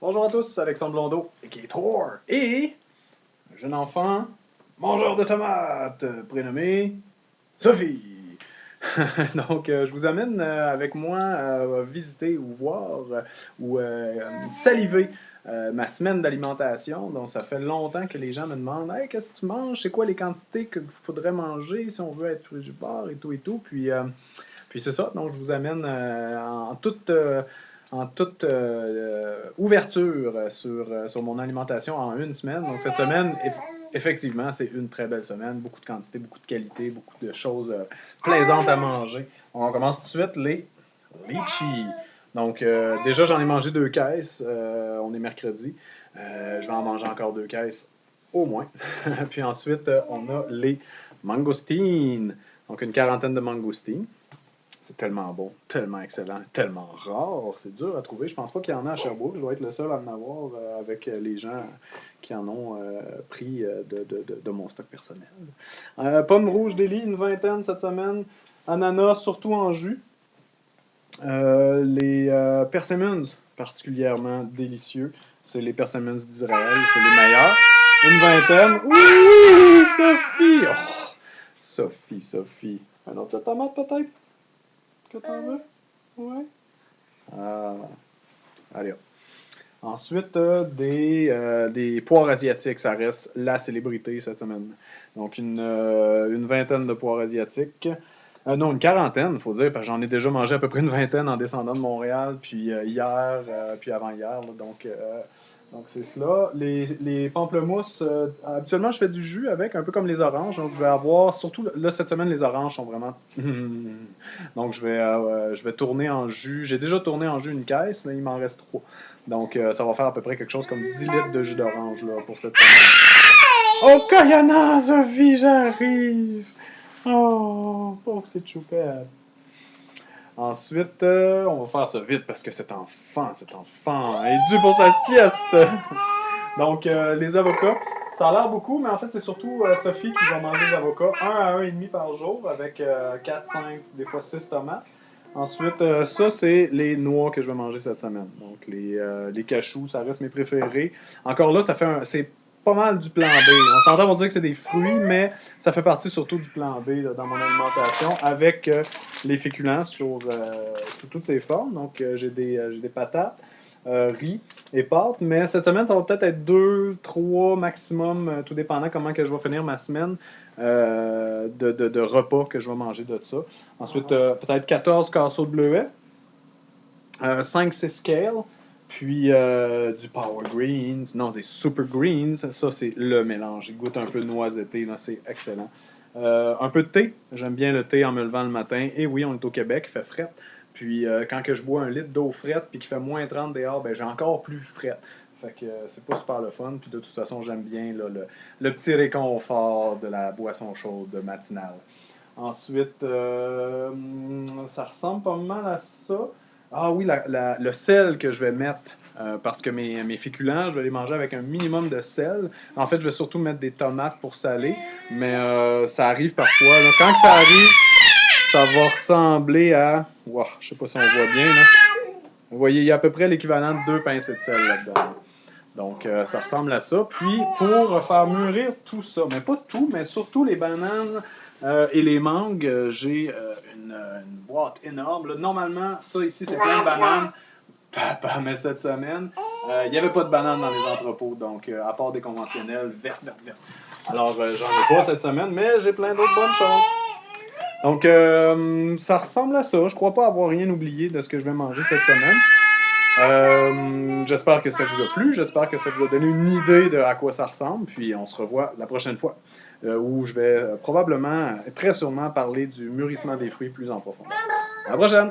Bonjour à tous, Alexandre Blondeau, et Thor, et un jeune enfant, mangeur de tomates, prénommé Sophie. Donc, je vous amène avec moi visiter ou voir ou saliver ma semaine d'alimentation. Donc, ça fait longtemps que les gens me demandent Hey, qu'est-ce que tu manges? C'est quoi les quantités qu'il faudrait manger si on veut être frugivore et tout et tout. Puis c'est ça. Donc, je vous amène en toute ouverture sur mon alimentation en une semaine. Donc, cette semaine, effectivement, c'est une très belle semaine. Beaucoup de quantité, beaucoup de qualité, beaucoup de choses plaisantes à manger. On commence tout de suite les litchis. Donc, déjà, j'en ai mangé 2 caisses. On est mercredi. Je vais en manger encore 2 caisses au moins. Puis ensuite, on a les mangoustines. Donc, une quarantaine de mangoustines. C'est tellement bon, tellement excellent, tellement rare. C'est dur à trouver. Je pense pas qu'il y en a à Sherbrooke. Je dois être le seul à en avoir avec les gens qui en ont pris de mon stock personnel. Pommes rouges d'Élie, une vingtaine cette semaine. Ananas, surtout en jus. Les persimmons, particulièrement délicieux. C'est les persimmons d'Israël, c'est les meilleurs. Une vingtaine. Oui, Sophie! Oh, Sophie. Un autre tomate peut-être? Que t'en veux? Ouais. Ah, allez. Ensuite, des poires asiatiques, ça reste la célébrité cette semaine. Donc, une vingtaine de poires asiatiques. Non, une quarantaine, il faut dire, parce que j'en ai déjà mangé à peu près une vingtaine en descendant de Montréal, puis hier, puis avant-hier. Donc c'est cela. Les pamplemousses, habituellement, je fais du jus avec, un peu comme les oranges. Donc, je vais avoir, surtout là, cette semaine, les oranges sont vraiment. Donc, je vais tourner en jus. J'ai déjà tourné en jus une caisse, mais il m'en reste 3. Donc, ça va faire à peu près quelque chose comme 10 litres de jus d'orange là, pour cette semaine. Oh, Kayana, Sophie, j'arrive! Oh, pauvre petite choupette. Ensuite, on va faire ça vite parce que cet enfant est dû pour sa sieste. Donc, les avocats, ça a l'air beaucoup, mais en fait, c'est surtout Sophie qui va manger des avocats. 1 à 1,5 par jour avec 4, 5, des fois 6 tomates. Ensuite, ça, c'est les noix que je vais manger cette semaine. Donc, les cachous, ça reste mes préférés. Encore là, c'est pas mal du plan B. On s'entend pour dire que c'est des fruits, mais ça fait partie surtout du plan B là, dans mon alimentation avec les féculents sous toutes ses formes. Donc, j'ai des patates, riz et pâtes. Mais cette semaine, ça va peut-être être 2, 3 maximum, tout dépendant comment que je vais finir ma semaine de repas que je vais manger de ça. Ensuite, peut-être 14 casseaux de bleuets, 5-6 kale, puis du Power Greens, non, des Super Greens, ça c'est le mélange. Il goûte un peu noisetté, là, c'est excellent. Un peu de thé, j'aime bien le thé en me levant le matin. Et oui, on est au Québec, il fait fret. Puis quand que je bois un litre d'eau frette puis qu'il fait moins 30 dehors, ben j'ai encore plus fret. Fait que c'est pas super le fun. Puis de toute façon, j'aime bien là, le petit réconfort de la boisson chaude matinale. Ensuite, ça ressemble pas mal à ça. Ah oui, le sel que je vais mettre, parce que mes féculents, je vais les manger avec un minimum de sel. En fait, je vais surtout mettre des tomates pour saler, mais ça arrive parfois. Là. Quand que ça arrive, ça va ressembler à. Wow, je sais pas si on voit bien. Là. Vous voyez, il y a à peu près l'équivalent de 2 pincées de sel là-dedans. Donc, ça ressemble à ça. Puis, pour faire mûrir tout ça, mais pas tout, mais surtout les bananes et les mangues, j'ai une boîte énorme. Là, normalement, ça ici, c'est plein de bananes. Papa, mais cette semaine, il n'y avait pas de bananes dans les entrepôts. Donc, à part des conventionnels, vertes. Alors, j'en ai pas cette semaine, mais j'ai plein d'autres bonnes choses. Donc, ça ressemble à ça. Je crois pas avoir rien oublié de ce que je vais manger cette semaine. J'espère que ça vous a plu, j'espère que ça vous a donné une idée de à quoi ça ressemble, puis on se revoit la prochaine fois, où je vais probablement, très sûrement, parler du mûrissement des fruits plus en profondeur. À la prochaine!